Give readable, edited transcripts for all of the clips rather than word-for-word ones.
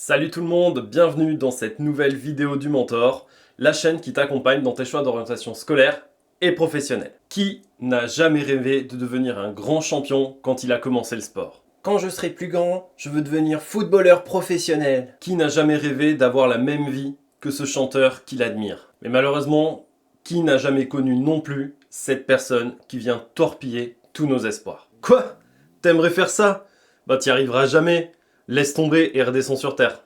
Salut tout le monde, bienvenue dans cette nouvelle vidéo du Mentor, la chaîne qui t'accompagne dans tes choix d'orientation scolaire et professionnelle. Qui n'a jamais rêvé de devenir un grand champion quand il a commencé le sport? Quand je serai plus grand, je veux devenir footballeur professionnel. Qui n'a jamais rêvé d'avoir la même vie que ce chanteur qu'il admire? Mais malheureusement, qui n'a jamais connu non plus cette personne qui vient torpiller tous nos espoirs? Quoi? T'aimerais faire ça? Bah t'y arriveras jamais. Laisse tomber et redescends sur Terre.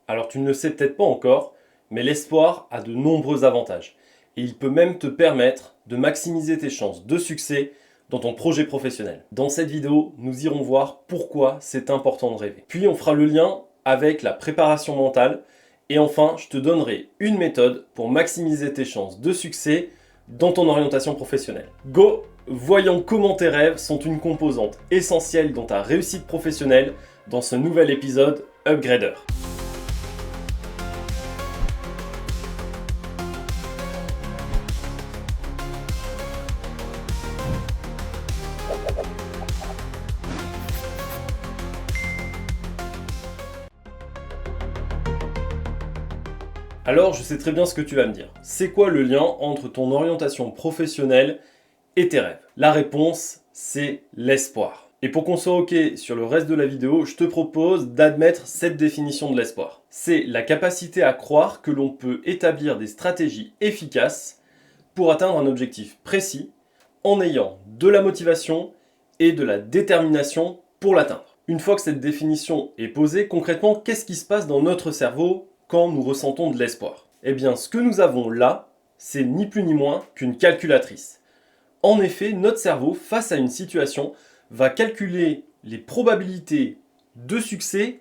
Alors tu ne le sais peut-être pas encore, mais l'espoir a de nombreux avantages. Et il peut même te permettre de maximiser tes chances de succès dans ton projet professionnel. Dans cette vidéo, nous irons voir pourquoi c'est important de rêver. Puis on fera le lien avec la préparation mentale. Et enfin, je te donnerai une méthode pour maximiser tes chances de succès dans ton orientation professionnelle. Go! Voyons comment tes rêves sont une composante essentielle dans ta réussite professionnelle dans ce nouvel épisode Upgrader. Alors, je sais très bien ce que tu vas me dire. C'est quoi le lien entre ton orientation professionnelle et tes rêves? La réponse, c'est l'espoir. Et pour qu'on soit OK sur le reste de la vidéo, je te propose d'admettre cette définition de l'espoir. C'est la capacité à croire que l'on peut établir des stratégies efficaces pour atteindre un objectif précis en ayant de la motivation et de la détermination pour l'atteindre. Une fois que cette définition est posée, concrètement, qu'est-ce qui se passe dans notre cerveau quand nous ressentons de l'espoir? Eh bien, ce que nous avons là, c'est ni plus ni moins qu'une calculatrice. En effet, notre cerveau, face à une situation, va calculer les probabilités de succès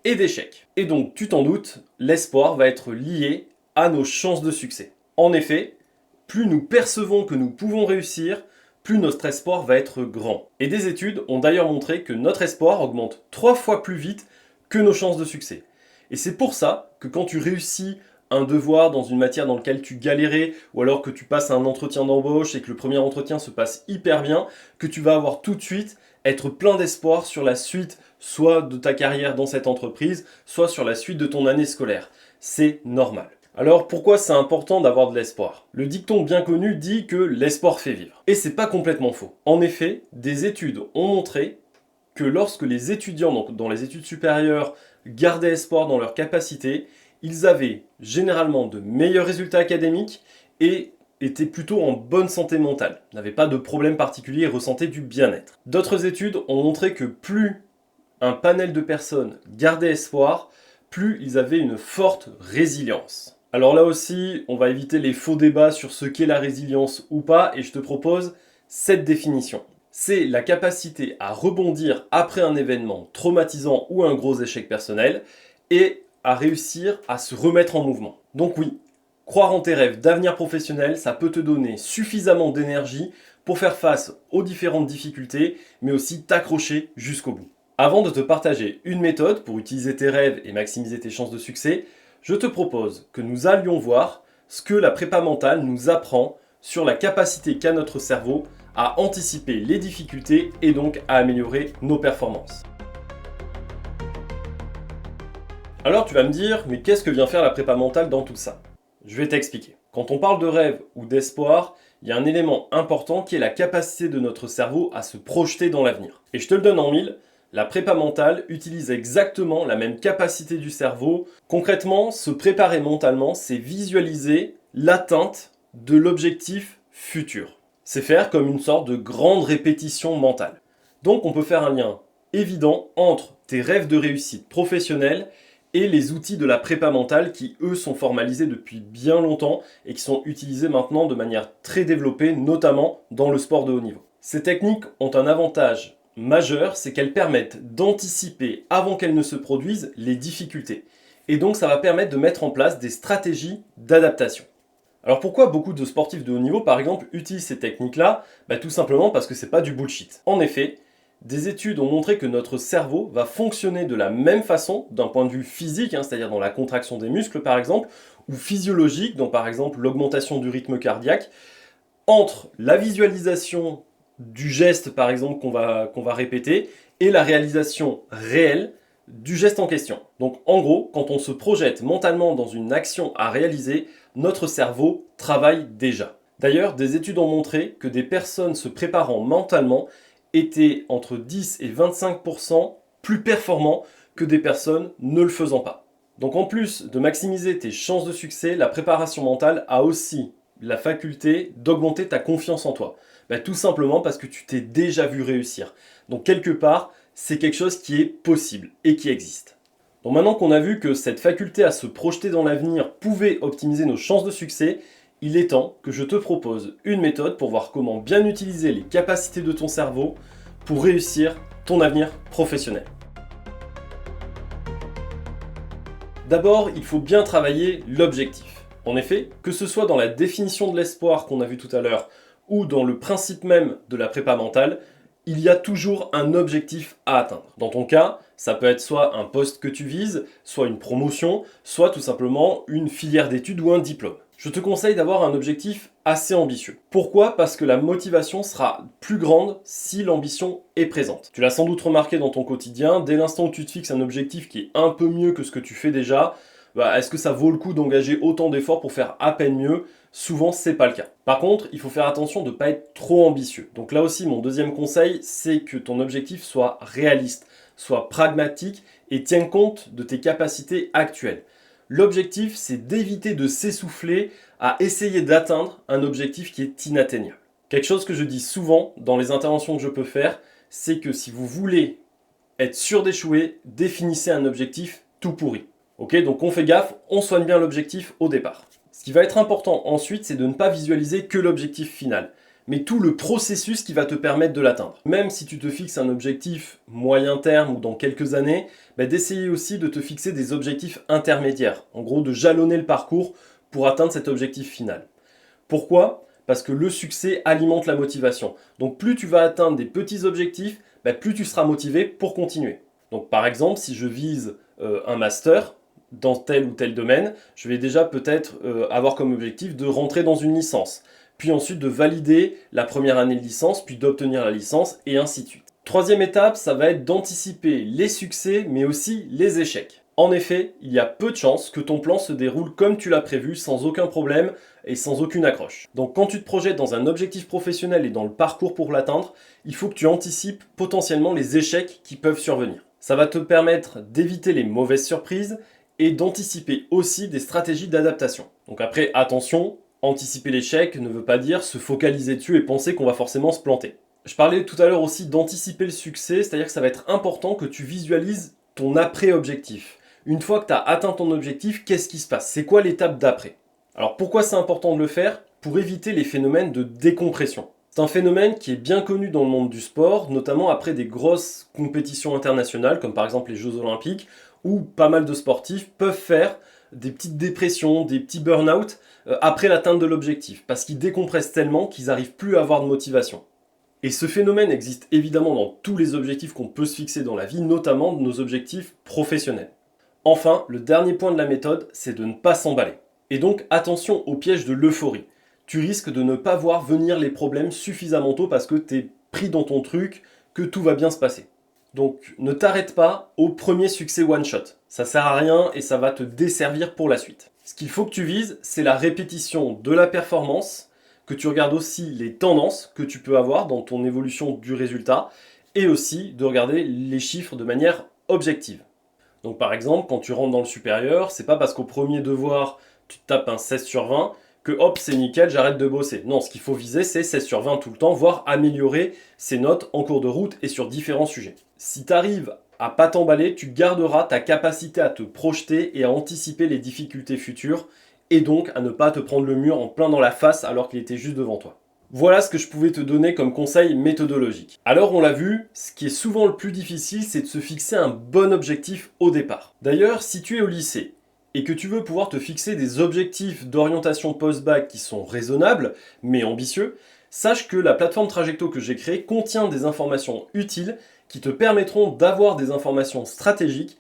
et d'échec. Et donc, tu t'en doutes, l'espoir va être lié à nos chances de succès. En effet, plus nous percevons que nous pouvons réussir, plus notre espoir va être grand. Et des études ont d'ailleurs montré que notre espoir augmente 3 fois plus vite que nos chances de succès. Et c'est pour ça que quand tu réussis un devoir dans une matière dans laquelle tu galérais, ou alors que tu passes un entretien d'embauche et que le premier entretien se passe hyper bien, que tu vas avoir tout de suite être plein d'espoir sur la suite, soit de ta carrière dans cette entreprise, soit sur la suite de ton année scolaire. C'est normal. Alors pourquoi c'est important d'avoir de l'espoir? Le dicton bien connu dit que l'espoir fait vivre. Et c'est pas complètement faux. En effet, des études ont montré que lorsque les étudiants, donc dans les études supérieures, gardaient espoir dans leurs capacités, ils avaient généralement de meilleurs résultats académiques et étaient plutôt en bonne santé mentale, n'avaient pas de problème particulier et ressentaient du bien-être. D'autres études ont montré que plus un panel de personnes gardait espoir, plus ils avaient une forte résilience. Alors là aussi, on va éviter les faux débats sur ce qu'est la résilience ou pas, et je te propose cette définition. C'est la capacité à rebondir après un événement traumatisant ou un gros échec personnel et à réussir à se remettre en mouvement. Donc oui, croire en tes rêves d'avenir professionnel, ça peut te donner suffisamment d'énergie pour faire face aux différentes difficultés, mais aussi t'accrocher jusqu'au bout. Avant de te partager une méthode pour utiliser tes rêves et maximiser tes chances de succès, je te propose que nous allions voir ce que la prépa mentale nous apprend sur la capacité qu'a notre cerveau à anticiper les difficultés et donc à améliorer nos performances. Alors tu vas me dire, mais qu'est-ce que vient faire la prépa mentale dans tout ça? Je vais t'expliquer. Quand on parle de rêve ou d'espoir, il y a un élément important qui est la capacité de notre cerveau à se projeter dans l'avenir. Et je te le donne en mille, la prépa mentale utilise exactement la même capacité du cerveau. Concrètement, se préparer mentalement, c'est visualiser l'atteinte de l'objectif futur. C'est faire comme une sorte de grande répétition mentale. Donc on peut faire un lien évident entre tes rêves de réussite professionnelle et les outils de la prépa mentale qui, eux, sont formalisés depuis bien longtemps et qui sont utilisés maintenant de manière très développée, notamment dans le sport de haut niveau. Ces techniques ont un avantage majeur, c'est qu'elles permettent d'anticiper avant qu'elles ne se produisent les difficultés. Et donc ça va permettre de mettre en place des stratégies d'adaptation. Alors pourquoi beaucoup de sportifs de haut niveau, par exemple, utilisent ces techniques-là? Tout simplement parce que c'est pas du bullshit. En effet, des études ont montré que notre cerveau va fonctionner de la même façon d'un point de vue physique, c'est-à-dire dans la contraction des muscles par exemple, ou physiologique, dans par exemple l'augmentation du rythme cardiaque, entre la visualisation du geste par exemple qu'on va répéter et la réalisation réelle du geste en question. Donc en gros, quand on se projette mentalement dans une action à réaliser, notre cerveau travaille déjà. D'ailleurs, des études ont montré que des personnes se préparant mentalement étaient entre 10 et 25% plus performants que des personnes ne le faisant pas. Donc en plus de maximiser tes chances de succès, la préparation mentale a aussi la faculté d'augmenter ta confiance en toi. Tout simplement parce que tu t'es déjà vu réussir. Donc quelque part, c'est quelque chose qui est possible et qui existe. Donc maintenant qu'on a vu que cette faculté à se projeter dans l'avenir pouvait optimiser nos chances de succès, il est temps que je te propose une méthode pour voir comment bien utiliser les capacités de ton cerveau pour réussir ton avenir professionnel. D'abord, il faut bien travailler l'objectif. En effet, que ce soit dans la définition de l'espoir qu'on a vu tout à l'heure ou dans le principe même de la prépa mentale, il y a toujours un objectif à atteindre. Dans ton cas, ça peut être soit un poste que tu vises, soit une promotion, soit tout simplement une filière d'études ou un diplôme. Je te conseille d'avoir un objectif assez ambitieux. Pourquoi ? Parce que la motivation sera plus grande si l'ambition est présente. Tu l'as sans doute remarqué dans ton quotidien, dès l'instant où tu te fixes un objectif qui est un peu mieux que ce que tu fais déjà, est-ce que ça vaut le coup d'engager autant d'efforts pour faire à peine mieux ? Souvent, c'est pas le cas. Par contre, il faut faire attention de ne pas être trop ambitieux. Donc là aussi, mon deuxième conseil, c'est que ton objectif soit réaliste, soit pragmatique et tienne compte de tes capacités actuelles. L'objectif, c'est d'éviter de s'essouffler à essayer d'atteindre un objectif qui est inatteignable. Quelque chose que je dis souvent dans les interventions que je peux faire, c'est que si vous voulez être sûr d'échouer, définissez un objectif tout pourri. Ok, donc on fait gaffe, on soigne bien l'objectif au départ. Ce qui va être important ensuite, c'est de ne pas visualiser que l'objectif final, mais tout le processus qui va te permettre de l'atteindre. Même si tu te fixes un objectif moyen terme ou dans quelques années, d'essayer aussi de te fixer des objectifs intermédiaires, en gros de jalonner le parcours pour atteindre cet objectif final. Pourquoi ? Parce que le succès alimente la motivation. Donc plus tu vas atteindre des petits objectifs, plus tu seras motivé pour continuer. Donc par exemple, si je vise un master dans tel ou tel domaine, je vais déjà peut-être avoir comme objectif de rentrer dans une licence, puis ensuite de valider la première année de licence, puis d'obtenir la licence, et ainsi de suite. Troisième étape, ça va être d'anticiper les succès, mais aussi les échecs. En effet, il y a peu de chances que ton plan se déroule comme tu l'as prévu, sans aucun problème et sans aucune accroche. Donc quand tu te projettes dans un objectif professionnel et dans le parcours pour l'atteindre, il faut que tu anticipes potentiellement les échecs qui peuvent survenir. Ça va te permettre d'éviter les mauvaises surprises et d'anticiper aussi des stratégies d'adaptation. Donc après, attention, anticiper l'échec ne veut pas dire se focaliser dessus et penser qu'on va forcément se planter. Je parlais tout à l'heure aussi d'anticiper le succès, c'est-à-dire que ça va être important que tu visualises ton après-objectif. Une fois que tu as atteint ton objectif, qu'est-ce qui se passe ? C'est quoi l'étape d'après ? Alors pourquoi c'est important de le faire ? Pour éviter les phénomènes de décompression. C'est un phénomène qui est bien connu dans le monde du sport, notamment après des grosses compétitions internationales, comme par exemple les Jeux Olympiques, où pas mal de sportifs peuvent faire des petites dépressions, des petits burn-out après l'atteinte de l'objectif, parce qu'ils décompressent tellement qu'ils n'arrivent plus à avoir de motivation. Et ce phénomène existe évidemment dans tous les objectifs qu'on peut se fixer dans la vie, notamment nos objectifs professionnels. Enfin, le dernier point de la méthode, c'est de ne pas s'emballer. Et donc attention au piège de l'euphorie. Tu risques de ne pas voir venir les problèmes suffisamment tôt parce que tu es pris dans ton truc, que tout va bien se passer. Donc ne t'arrête pas au premier succès one shot. Ça sert à rien et ça va te desservir pour la suite. Ce qu'il faut que tu vises, c'est la répétition de la performance, que tu regardes aussi les tendances que tu peux avoir dans ton évolution du résultat et aussi de regarder les chiffres de manière objective. Donc par exemple, quand tu rentres dans le supérieur, c'est pas parce qu'au premier devoir, tu tapes un 16 sur 20 que hop, c'est nickel, j'arrête de bosser. Non, ce qu'il faut viser, c'est 16 sur 20 tout le temps, voire améliorer ses notes en cours de route et sur différents sujets. Si tu arrives à pas t'emballer, tu garderas ta capacité à te projeter et à anticiper les difficultés futures et donc à ne pas te prendre le mur en plein dans la face alors qu'il était juste devant toi. Voilà ce que je pouvais te donner comme conseil méthodologique. Alors on l'a vu, ce qui est souvent le plus difficile, c'est de se fixer un bon objectif au départ. D'ailleurs, si tu es au lycée et que tu veux pouvoir te fixer des objectifs d'orientation post-bac qui sont raisonnables, mais ambitieux, sache que la plateforme Trajecto que j'ai créée contient des informations utiles qui te permettront d'avoir des informations stratégiques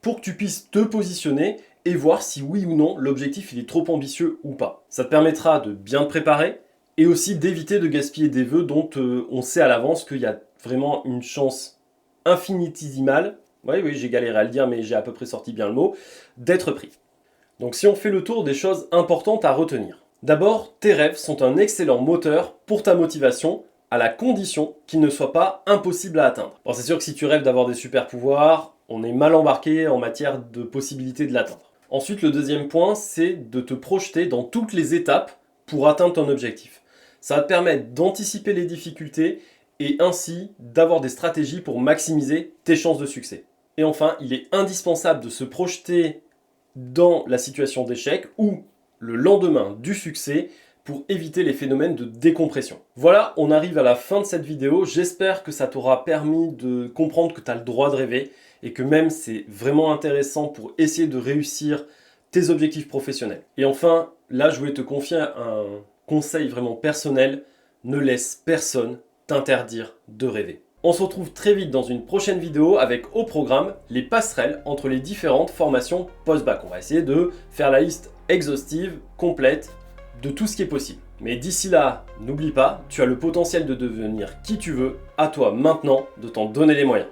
pour que tu puisses te positionner et voir si oui ou non l'objectif il est trop ambitieux ou pas. Ça te permettra de bien te préparer et aussi d'éviter de gaspiller des vœux dont on sait à l'avance qu'il y a vraiment une chance infinitésimal, oui, j'ai galéré à le dire, mais j'ai à peu près sorti bien le mot, d'être pris. Donc si on fait le tour des choses importantes à retenir. D'abord, tes rêves sont un excellent moteur pour ta motivation, à la condition qu'ils ne soient pas impossibles à atteindre. Bon, c'est sûr que si tu rêves d'avoir des super pouvoirs, on est mal embarqué en matière de possibilité de l'atteindre. Ensuite, le deuxième point, c'est de te projeter dans toutes les étapes pour atteindre ton objectif. Ça va te permettre d'anticiper les difficultés et ainsi d'avoir des stratégies pour maximiser tes chances de succès. Et enfin, il est indispensable de se projeter dans la situation d'échec ou le lendemain du succès pour éviter les phénomènes de décompression. Voilà, on arrive à la fin de cette vidéo. J'espère que ça t'aura permis de comprendre que tu as le droit de rêver et que même c'est vraiment intéressant pour essayer de réussir tes objectifs professionnels. Et enfin, là, je voulais te confier un conseil vraiment personnel. Ne laisse personne t'interdire de rêver. On se retrouve très vite dans une prochaine vidéo avec au programme les passerelles entre les différentes formations post-bac. On va essayer de faire la liste exhaustive, complète, de tout ce qui est possible. Mais d'ici là, n'oublie pas, tu as le potentiel de devenir qui tu veux, à toi maintenant de t'en donner les moyens.